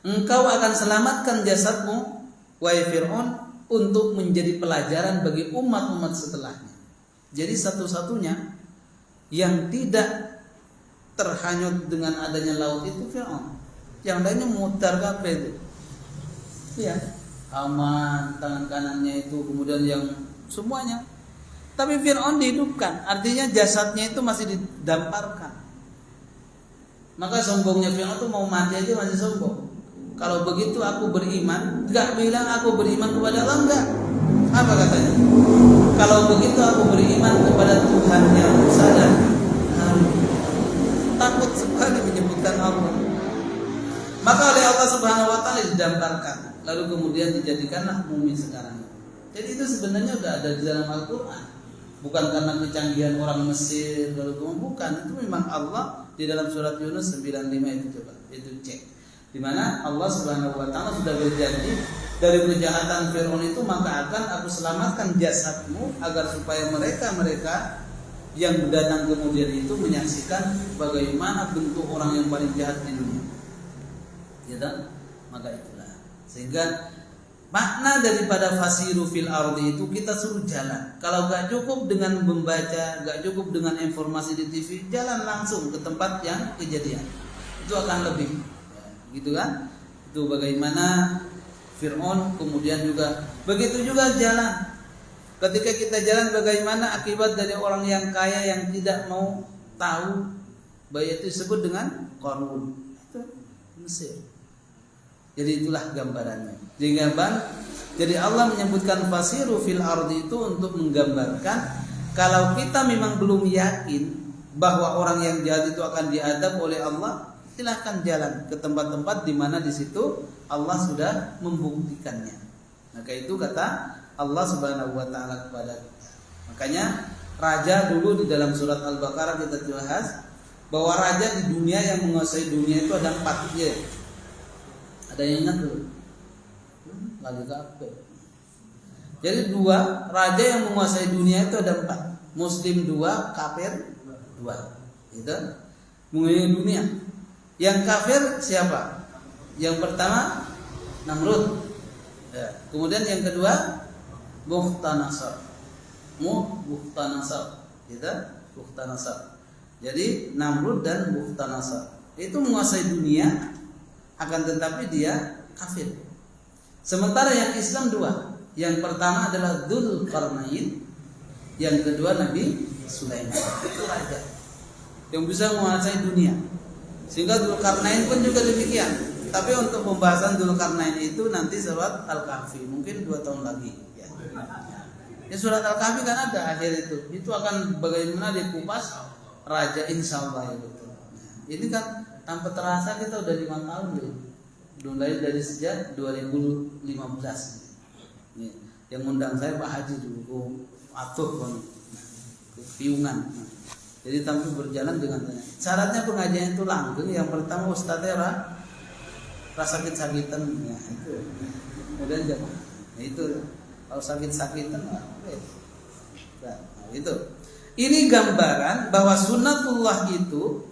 engkau akan selamatkan jasadmu wahai Fir'aun untuk menjadi pelajaran bagi umat-umat setelahnya. Jadi satu-satunya yang tidak terhanyut dengan adanya laut itu Fir'aun. Yang lainnya mutar kabeh itu. Ya. Haman tangan kanannya itu, kemudian yang semuanya. Tapi Fir'aun dihidupkan, artinya jasadnya itu masih didamparkan. Maka sombongnya Fir'aun itu mau mati aja masih sombong. Kalau begitu aku beriman, enggak bilang aku beriman kepada Allah, enggak. Apa katanya? Kalau begitu aku beriman kepada Tuhan yang Musa dan Harun. Takut sekali menyebutkan Allah. Maka oleh Allah Subhanahu wa taala didamparkan, lalu kemudian dijadikanlah mumi sekarang. Jadi itu sebenarnya sudah ada di dalam Al-Qur'an. Bukan karena kecanggihan orang Mesir, lalu kemudian bukan, itu memang Allah di dalam surat Yunus 95 itu, coba itu cek. Di mana Allah Subhanahu wa taala sudah berjanji dari kejahatan Firaun itu, maka akan aku selamatkan jasadmu agar supaya mereka yang datang kemudian itu menyaksikan bagaimana bentuk orang yang paling jahat di dunia. Ya kan? Maka itulah. Sehingga makna daripada fasiru fil ardi itu kita suruh jalan. Kalau gak cukup dengan membaca, gak cukup dengan informasi di TV, jalan langsung ke tempat yang kejadian. Itu akan lebih, ya, gitu kan? Itu bagaimana Fir'aun, kemudian juga begitu juga jalan. Ketika kita jalan, bagaimana akibat dari orang yang kaya yang tidak mau tahu, bahwa itu disebut dengan Qarun. Itu Mesir. Jadi itulah gambarannya. Jadi Allah menyebutkan fasiru fil ardi itu untuk menggambarkan kalau kita memang belum yakin bahwa orang yang jahat itu akan diadab oleh Allah, silahkan jalan ke tempat-tempat di mana di situ Allah sudah membuktikannya. Maka itu kata Allah Subhanahu wa taala kepada kita. Makanya raja dulu di dalam surat Al-Baqarah kita bahas bahwa raja di dunia yang menguasai dunia itu ada 4 ya. Ada yang ingat tuh? Lagi kabeh. Jadi 2 raja yang menguasai dunia itu ada 4. Muslim 2, kafir 2. Gitu. Menguasai dunia. Yang kafir siapa? Yang pertama Namrud. Ya. Kemudian yang kedua Bukhtanasar. Bukhtanasar. Gitu? Bukhtanasar. Jadi Namrud dan Bukhtanasar itu menguasai dunia, akan tetapi dia kafir. Sementara yang Islam 2. Yang pertama adalah Dzulqarnain, yang kedua Nabi Sulaiman. Itu raja yang bisa menguasai dunia. Sehingga Dzulqarnain pun juga demikian. Tapi untuk pembahasan Dzulqarnain itu nanti surat Al-Kahfi, mungkin 2 tahun lagi ya. Ya surat Al-Kahfi kan ada akhir itu. Itu akan bagaimana dikupas raja, insyaallah ya betul. Ini kan tanpa terasa kita udah 5 tahun deh. Mulai dari sejak 2015. Nih, yang undang saya Pak Haji dulu, atuh kan. Piungan. Jadi tampil berjalan dengan tanya. Syaratnya pengajian itu langgeng. Yang pertama ustadznya sakit-sakitan ya, itu. Kemudian jangan. Nah, itu kalau sakit-sakitan nah, itu. Ini gambaran bahwa sunnatullah itu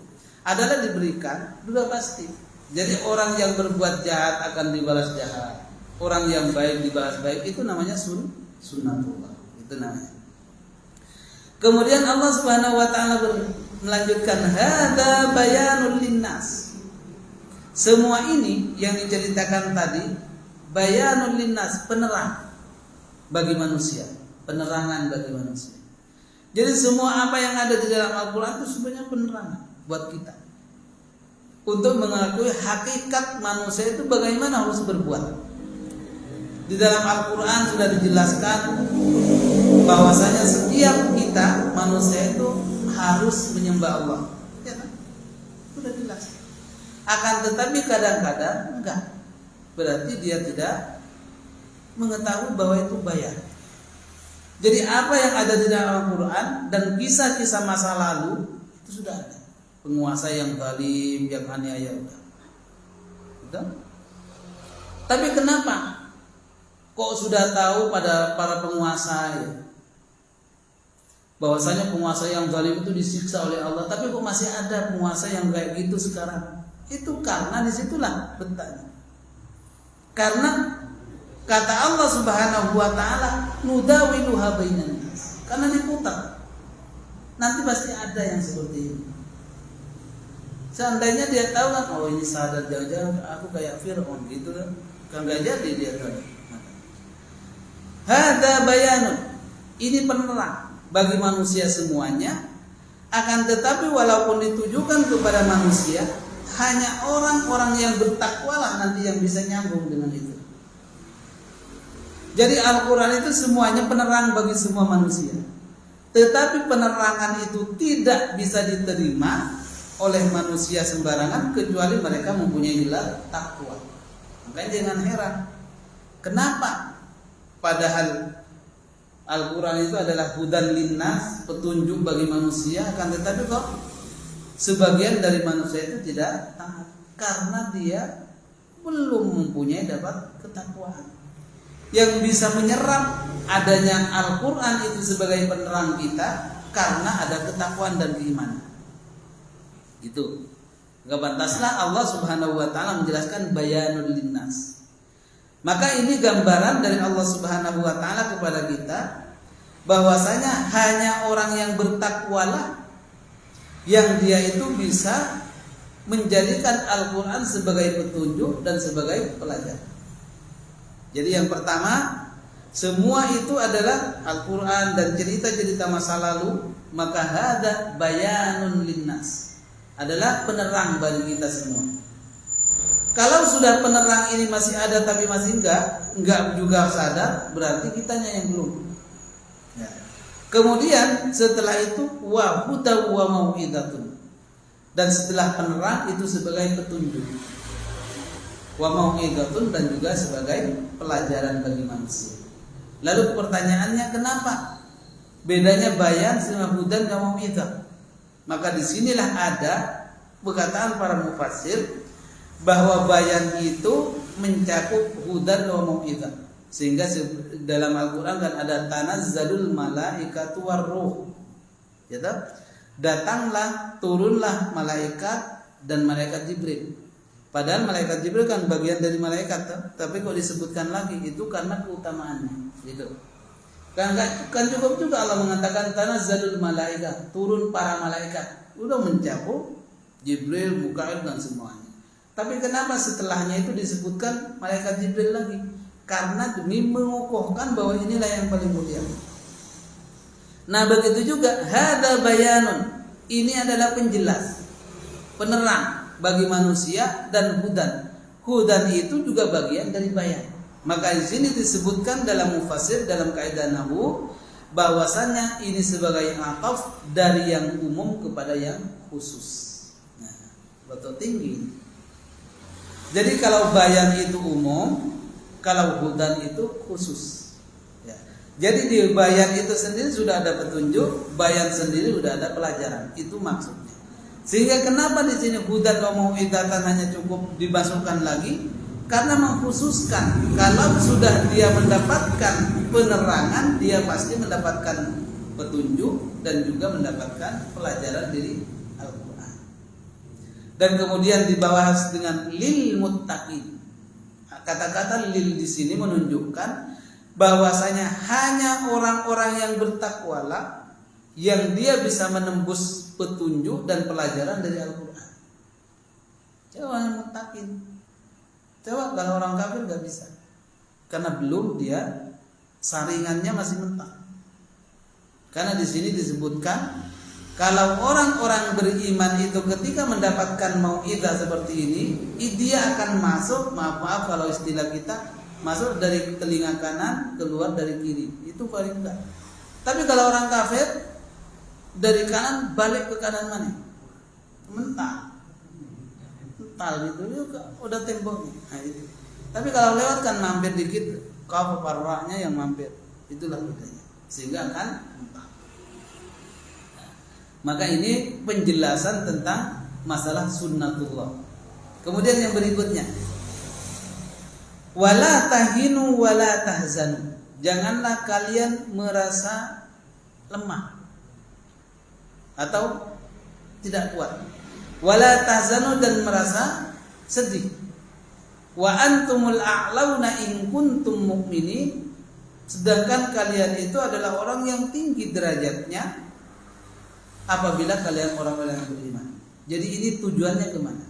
adalah diberikan sudah pasti. Jadi orang yang berbuat jahat akan dibalas jahat, orang yang baik dibalas baik, itu namanya sunnatullah. Itu namanya. Kemudian Allah Subhanahu wa taala melanjutkan hadza bayanul linnas. Semua ini yang diceritakan tadi bayanul linnas, penerang bagi manusia, penerangan bagi manusia. Jadi semua apa yang ada di dalam Al-Qur'an itu sebenarnya penerangan buat kita untuk mengakui hakikat manusia itu bagaimana harus berbuat. Di dalam Al-Quran sudah dijelaskan bahwasanya setiap kita manusia itu harus menyembah Allah. Ya kan? Sudah jelas. Akan tetapi kadang-kadang enggak. Berarti dia tidak mengetahui bahwa itu bayar. Jadi apa yang ada di dalam Al-Quran dan kisah-kisah masa lalu itu sudah ada. Penguasa yang zalim, yang aniaya udah. Betul? Tapi kenapa kok sudah tahu pada para penguasa ya, bahwasanya penguasa yang zalim itu disiksa oleh Allah, tapi kok masih ada penguasa yang kayak gitu sekarang? Itu karena disitulah letaknya. Karena kata Allah Subhanahu wa taala, nudawiluha bainan nas. Karena diputar. Nanti pasti ada yang seperti ini. Seandainya dia tahu kan, oh ini sadar jangan-jangan aku kayak Fir'aun gitu kan, nggak jadi dia tahu. Hadza bayanun. Ini penerang bagi manusia semuanya. Akan tetapi walaupun ditujukan kepada manusia, hanya orang-orang yang bertakwalah nanti yang bisa nyambung dengan itu. Jadi Al-Quran itu semuanya penerang bagi semua manusia. Tetapi penerangan itu tidak bisa diterima oleh manusia sembarangan kecuali mereka mempunyai gelar takwa. Makanya jangan heran, kenapa padahal Al-Quran itu adalah hudan linnas, petunjuk bagi manusia, akan tetapi kok sebagian dari manusia itu tidak taat karena dia belum mempunyai dapat ketakwaan. Yang bisa menyerap adanya Al-Quran itu sebagai penerang kita karena ada ketakwaan dan keimanan. Itu. Gak pantaslah Allah Subhanahu wa taala menjelaskan bayanul linnas. Maka ini gambaran dari Allah Subhanahu wa taala kepada kita bahwasanya hanya orang yang bertakwalah yang dia itu bisa menjadikan Al-Quran sebagai petunjuk dan sebagai pelajaran. Jadi yang pertama, semua itu adalah Al-Quran dan cerita-cerita masa lalu, maka hada bayanun linnas, adalah penerang bagi kita semua. Kalau sudah penerang ini masih ada tapi masih enggak juga sadar, berarti kitanya yang belum. Ya. Kemudian setelah itu wa huda wa mau'idatun. Dan setelah penerang itu sebagai petunjuk. Wa mau'idatun dan juga sebagai pelajaran bagi manusia. Lalu pertanyaannya, kenapa bedanya bayan sama hudan dan mau'idah? Maka disinilah ada perkataan para mufassir bahwa bayan itu mencakup hudan dan mau'idah. Sehingga dalam Al-Quran kan ada tanazzalul malaikatu warruh. Ya toh? Datanglah, turunlah malaikat dan malaikat Jibril. Padahal malaikat Jibril kan bagian dari malaikat, tapi kok disebutkan lagi itu karena keutamaannya, gitu. Kan cukup juga Allah mengatakan tanazzalul malaikat, turun para malaikat, udah mencakup Jibril, Mikail dan semuanya. Tapi kenapa setelahnya itu disebutkan malaikat Jibril lagi? Karena demi mengukuhkan bahwa inilah yang paling mulia. Nah begitu juga hadza bayanun, ini adalah penjelas, penerang bagi manusia, dan hudan. Hudan itu juga bagian dari bayan. Maka di sini disebutkan dalam mufassir dalam kaidah nahwu bahwasanya ini sebagai ataf dari yang umum kepada yang khusus. Nah, betul tinggi. Jadi kalau bayan itu umum, kalau hudan itu khusus. Ya. Jadi di bayan itu sendiri sudah ada petunjuk, bayan sendiri sudah ada pelajaran. Itu maksudnya. Sehingga kenapa di sini hudan wa mau'idatan hanya cukup dimasukkan lagi? Karena mengkhususkan kalau sudah dia mendapatkan penerangan, dia pasti mendapatkan petunjuk dan juga mendapatkan pelajaran dari Al-Quran. Dan kemudian dibahas dengan lil muttaqin. Kata-kata lil di sini menunjukkan bahwasanya hanya orang-orang yang bertakwalah yang dia bisa menembus petunjuk dan pelajaran dari Al-Quran. Coba yang muttaqin. Coba kalau orang kafir gak bisa, karena belum dia saringannya masih mentah. Karena di sini disebutkan kalau orang-orang beriman itu ketika mendapatkan mau'idah seperti ini, dia akan masuk, maaf kalau istilah kita, masuk dari telinga kanan keluar dari kiri. Itu paling enggak. Tapi kalau orang kafir dari kanan balik ke kanan mana? Mental gitu juga udah temboknya. Nah, itu. Tapi kalau lewat kan mampir dikit, kau parwahnya yang mampir. Itulah bedanya. Sehingga akan mental. Nah, maka ini penjelasan tentang masalah sunnatullah. Kemudian yang berikutnya, wala tahinu wala tahzanu. Janganlah kalian merasa lemah atau tidak kuat. Wala tahzanu, dan merasa sedih. Wa antumul a'launa in kuntum mu'minin. Sedangkan kalian itu adalah orang yang tinggi derajatnya apabila kalian orang-orang yang beriman. Jadi ini tujuannya kemana?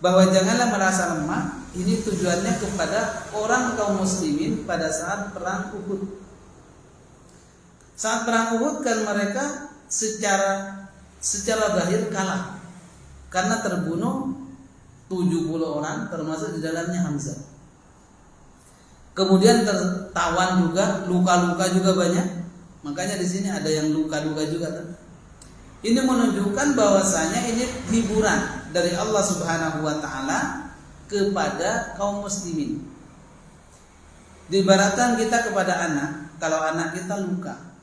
bahwa janganlah merasa lemah. Ini tujuannya kepada orang kaum muslimin pada saat perang Uhud. Saat perang Uhud kan mereka secara zahir kalah karena terbunuh 70 orang termasuk di dalamnya Hamzah. Kemudian tertawan juga, luka-luka juga banyak. Makanya di sini ada yang luka-luka juga kan. Ini menunjukkan bahwasanya ini hiburan dari Allah Subhanahu wa taala kepada kaum muslimin. Diibaratkan kita kepada anak, kalau anak kita luka,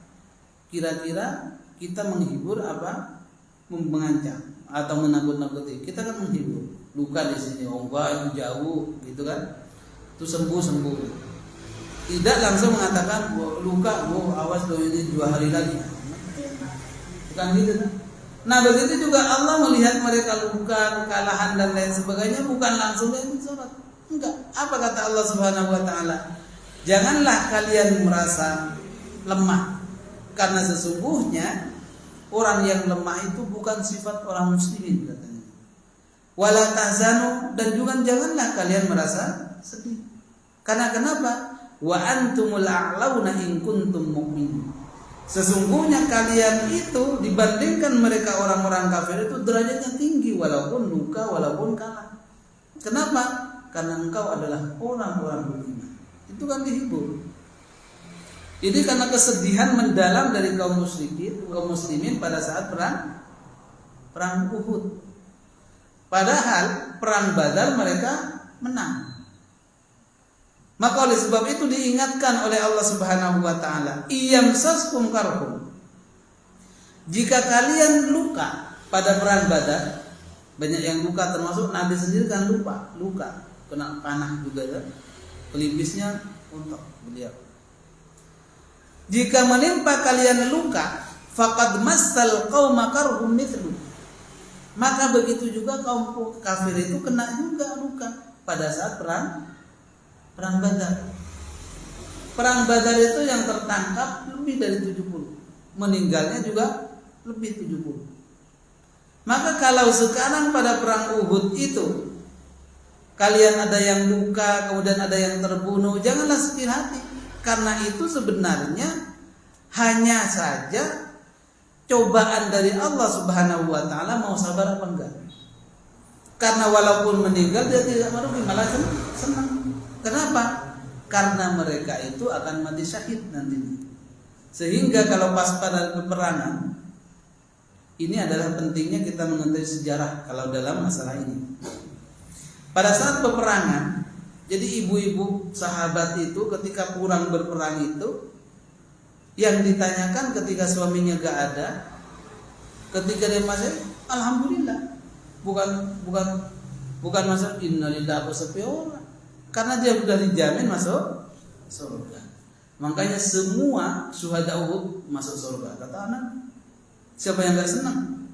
kira-kira kita menghibur apa? Mengancam atau menakut-nakuti. Kita kan menghibur. Luka di sini, oh enggak itu jauh, gitu kan? Itu sembuh. Tidak langsung mengatakan luka, awas loh ini 2 hari lagi. Bukan gitu kan? Nah begitu juga Allah melihat mereka luka, kekalahan dan lain sebagainya, bukan langsung dari sholat. Enggak. Apa kata Allah Subhanahu wa taala? Janganlah kalian merasa lemah, karena sesungguhnya orang yang lemah itu bukan sifat orang muslimin katanya. Wala tahzanu, dan juga janganlah kalian merasa sedih. Karena kenapa? Wa antumul a'launa in kuntum mu'minin. Sesungguhnya kalian itu dibandingkan mereka orang-orang kafir itu derajatnya tinggi walaupun luka, walaupun kalah. Kenapa? Karena engkau adalah orang-orang beriman. Itu kan dihibur. Ini karena kesedihan mendalam dari kaum muslimin pada saat perang Uhud. Padahal perang Badar mereka menang. Maka oleh sebab itu diingatkan oleh Allah Subhanahu wa taala, "Iyamsaskum karhum." Jika kalian luka pada perang Badar, banyak yang luka termasuk Nabi sendiri kan luka, kena panah juga ya. Pelipisnya untuk beliau. Jika menimpa kalian luka, faqad massal qauma karhum mithlu. Maka begitu juga kaum kafir itu kena juga luka pada saat perang Badar. Perang Badar itu yang tertangkap lebih dari 70. Meninggalnya juga lebih 70. Maka kalau sekarang pada perang Uhud itu kalian ada yang luka, kemudian ada yang terbunuh, janganlah sedih hati. Karena itu sebenarnya hanya saja cobaan dari Allah Subhanahu wa taala, mau sabar apa enggak. Karena walaupun meninggal dia tidak merugi, malah senang. Kenapa? Karena mereka itu akan mati syahid nantinya. Sehingga kalau pas pada peperangan, ini adalah pentingnya kita mengetahui sejarah kalau dalam masalah ini. Pada saat peperangan, jadi ibu-ibu sahabat itu ketika pulang berperang itu, yang ditanyakan ketika suaminya gak ada, ketika dia masih, alhamdulillah, bukan masuk innalillahi wa inna. Karena dia sudah dijamin masuk surga. Makanya semua syuhada Uhud masuk surga. Kata anak, siapa yang gak senang?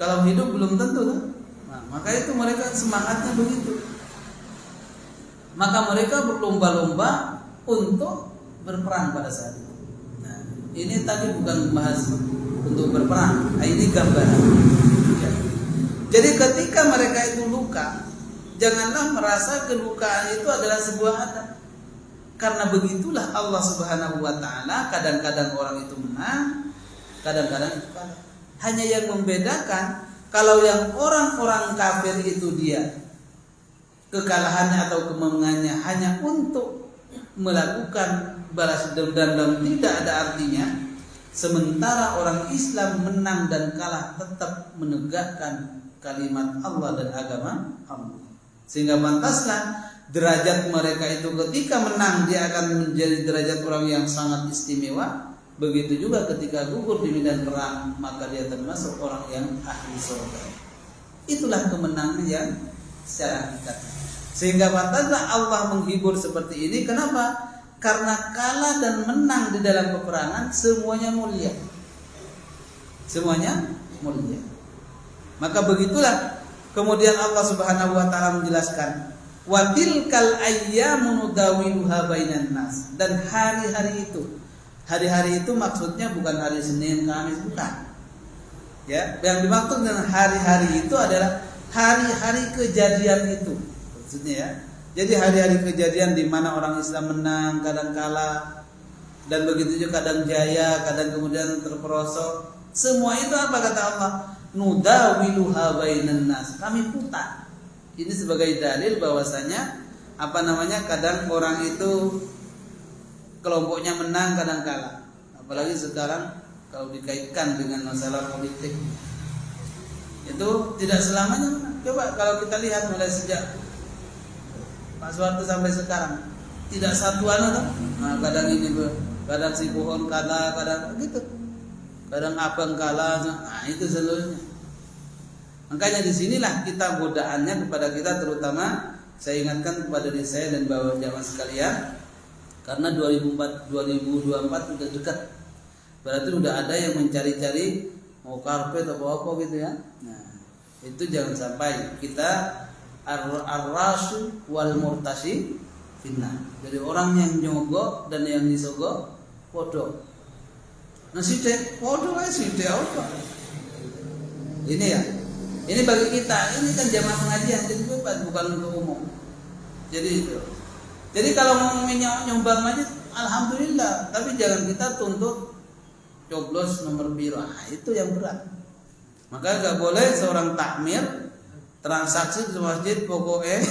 Kalau hidup belum tentu kan? Nah, maka itu mereka semangatnya begitu. Maka mereka berlomba-lomba untuk berperang pada saat itu. Nah, ini tadi bukan membahas untuk berperang. Nah, ini gambaran. Ya. Jadi ketika mereka itu luka, janganlah merasa kelukaan itu adalah sebuah adab. Karena begitulah Allah Subhanahu wa taala, kadang-kadang orang itu menang, kadang-kadang itu kalah. Hanya yang membedakan, kalau yang orang-orang kafir itu dia kekalahannya atau kemenangannya hanya untuk melakukan balas dendam tidak ada artinya. Sementara orang Islam menang dan kalah tetap menegakkan kalimat Allah dan agama Allah. Sehingga pantaslah derajat mereka itu ketika menang dia akan menjadi derajat orang yang sangat istimewa. Begitu juga ketika gugur di medan perang, maka dia termasuk orang yang ahli surga. Itulah kemenangan yang secara hakikat. Sehingga pantaslah Allah menghibur seperti ini. Kenapa? Karena kalah dan menang di dalam peperangan semuanya mulia. Semuanya mulia. Maka begitulah kemudian Allah Subhanahu wa taala menjelaskan, wa tilkal ayyamu nudawiluha bainan nas. Dan hari-hari itu maksudnya bukan hari Senin, Kamis, bukan. Ya, yang dimaksud dengan hari-hari itu adalah hari-hari kejadian itu, maksudnya ya. Jadi hari-hari kejadian di mana orang Islam menang, kadang kalah, dan begitu juga kadang jaya, kadang kemudian terperosok. Semua itu apa kata Allah? Nudawiluha bainan nas. Kami putar. Ini sebagai dalil bahwasanya kadang orang itu kelompoknya menang, kadang kalah. Apalagi sekarang kalau dikaitkan dengan masalah politik, itu tidak selamanya menang. Coba kalau kita lihat mulai sejak Pak Soeharto sampai sekarang, tidak satuan atau? Nah, kadang ini kadang si pohon kalah, kadang gitu, kadang abang kalah. Nah, itu seluruhnya. Makanya disinilah kita godaannya kepada kita, terutama saya ingatkan kepada diri saya dan bapak jamaah sekalian, karena 2024 sudah dekat. Berarti sudah ada yang mencari-cari mau karpet atau apa gitu ya. Nah, itu jangan sampai kita ar-rasu wal murtasi finna. Jadi orang yang nyogok dan yang disogok podo. Nah sithik podo ae sithik apa? Ini ya. Ini bagi kita, ini kan jamaah pengajian, jadi bukan untuk umum. Jadi itu. Jadi kalau mau nyumbang masjid, alhamdulillah, tapi jangan kita tuntut coblos nomor biru. Nah, itu yang berat. Maka enggak boleh seorang takmir transaksi di masjid pokoknya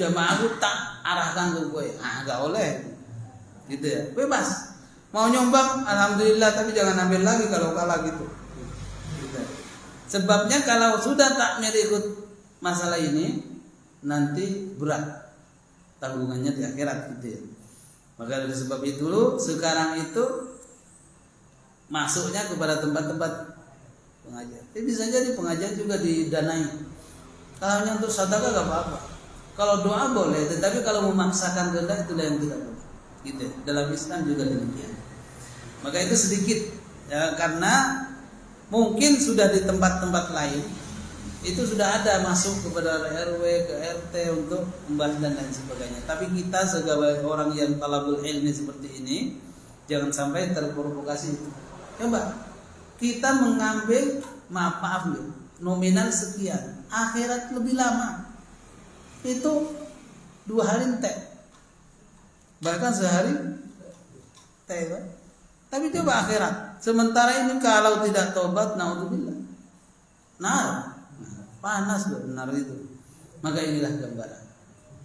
jamaah itu tak arahkan ke gue. Enggak boleh. Gitu ya. Bebas. Mau nyumbang alhamdulillah, tapi jangan ambil lagi kalau kalah gitu. Sebabnya kalau sudah takmir ikut masalah ini, nanti berat tanggungannya di akhirat gitu ya. Maka dari sebab itu sekarang itu masuknya kepada tempat-tempat pengajian. Bisa jadi pengajian juga didanai. Kalau hanya untuk sedekah enggak apa-apa. Kalau doa boleh, tetapi kalau memaksakan kehendak itulah yang tidak boleh. Gitu ya. Dalam Islam juga demikian. Maka itu sedikit ya, karena mungkin sudah di tempat-tempat lain itu sudah ada masuk kepada RW, ke RT untuk membahas dan lain sebagainya. Tapi kita sebagai orang yang talabul ilmi seperti ini, jangan sampai terprovokasi itu. Coba kita mengambil maaf nominal sekian, akhirat lebih lama. Itu 2 hari teh, bahkan sehari teh. Tapi coba akhirat. Sementara ini kalau tidak tobat, naudzubillah, panas benar itu. Maka inilah gambaran.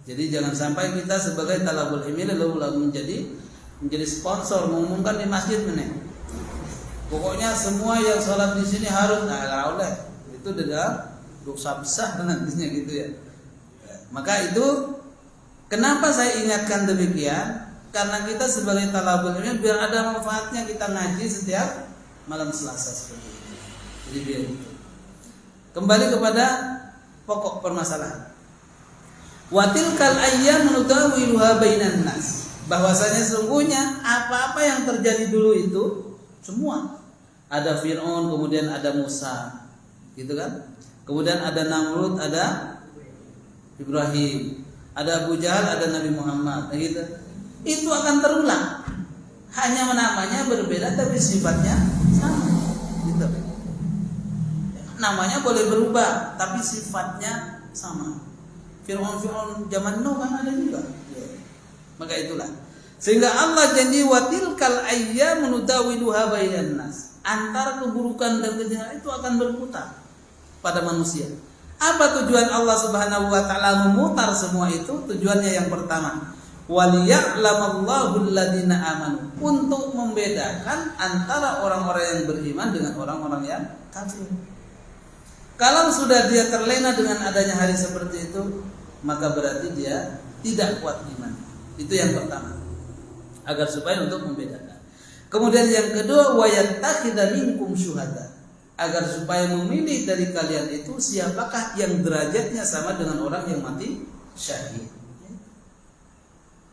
Jadi jangan sampai kita sebagai talabul ilmi lalu menjadi sponsor, mengumumkan di masjid mana. Pokoknya semua yang sholat di sini harus, oleh itu adalah dosa besar nantinya gitu ya. Maka itu kenapa saya ingatkan demikian? Karena kita sebagai talabul ilmi biar ada manfaatnya kita ngaji setiap malam Selasa seperti ini. Jadi biar itu. Kembali kepada pokok permasalahan. Watilkal ayyam nudawiluha bainan nas. Bahwasanya sesungguhnya apa-apa yang terjadi dulu itu semua. Ada Fir'aun, kemudian ada Musa. Gitu kan? Kemudian ada Namrud, ada Ibrahim, ada Abu Jahal, ada Nabi Muhammad, gitu. Itu akan terulang. Hanya namanya berbeda tapi sifatnya sama. Gitu. Namanya boleh berubah tapi sifatnya sama. Fir'aun zaman Nuh kan ada juga. Maka itulah. Sehingga Allah janji watilkal ayyam nudawiluha bainan nas. Antara keburukan dan kejahatan itu akan berputar pada manusia. Apa tujuan Allah Subhanahu wa taala memutar semua itu? Tujuannya yang pertama, waliya'lamallahu alladziina amanu, untuk membedakan antara orang-orang yang beriman dengan orang-orang yang kafir. Kalau sudah dia terlena dengan adanya hari seperti itu, maka berarti dia tidak kuat iman. Itu yang pertama. Agar supaya untuk membedakan. Kemudian yang kedua, wayattakhidha minkum syuhada, agar supaya memilih dari kalian itu siapakah yang derajatnya sama dengan orang yang mati syahid.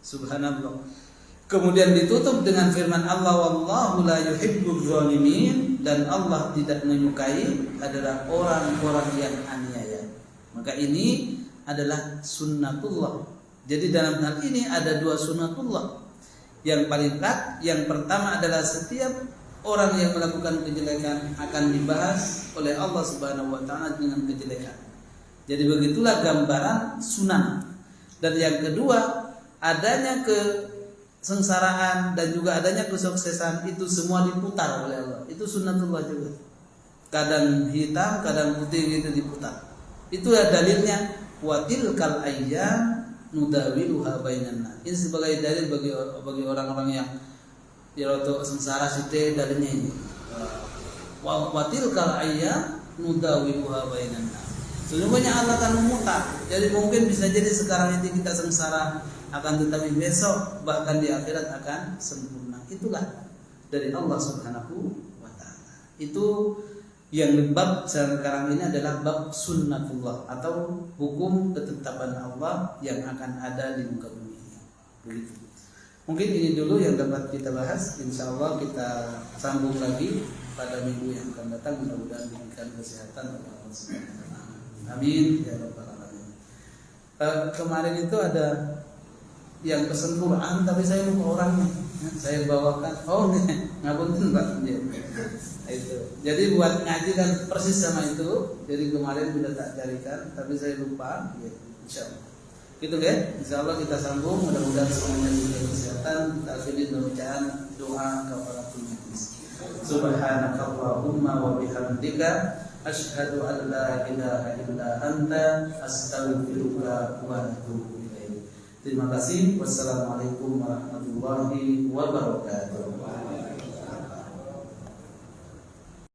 Subhanallah. Kemudian ditutup dengan firman Allah, wallahu la yuhibbuz zalimin, dan Allah tidak menyukai adalah orang-orang yang aniaya. Maka ini adalah sunnatullah. Jadi dalam hal ini ada 2 sunnatullah. Yang paling dekat, yang pertama adalah setiap orang yang melakukan kejelekan akan dibahas oleh Allah Subhanahu wa taala dengan kejelekan. Jadi begitulah gambaran sunnah. Dan yang kedua, adanya kesengsaraan dan juga adanya kesuksesan itu semua diputar oleh Allah. Itu sunnatullah juga. Kadang hitam, kadang putih gitu diputar. Itulah dalilnya watilkal ayyam nudawiluha bainan nas. Ini sebagai dalil bagi orang-orang yang diroto sengsara situ, dalilnya ini. Watilkal ayyam nudawiluha bainan nas. Sesungguhnya Allah akan memutar. Jadi mungkin bisa jadi sekarang ini kita sengsara, akan tetapi besok bahkan di akhirat akan sempurna. Itulah dari Allah Subhanahu wa taala. Itu yang bab sekarang ini adalah bab sunnatullah atau hukum ketetapan Allah yang akan ada di muka bumi ini. Begitu. Mungkin ini dulu yang dapat kita bahas. Insya Allah kita sambung lagi pada minggu yang akan datang. Mudah-mudahan diberikan kesehatan oleh Allah Subhanahu wa taala. Amin ya rabbal alamin. Kemarin itu ada yang pesen Quran tapi saya lupa orangnya. Saya bawakan. Oh, ngapunten Pak. Itu. Jadi buat ngaji kan persis sama itu. Jadi kemarin sudah tak carikan tapi saya lupa. Ya, insyaallah. Gitu kan? Insyaallah kita sambung. Mudah-mudahan semuanya diberi kesehatan. Kita akhiri dengan bacaan doa kafaratul majlis. Subhanakallahumma wa bihamdika asyhadu an la ilaha illa anta astaghfiruka wa atubu ilaik. Terima kasih. Wassalamualaikum warahmatullahi wabarakatuh.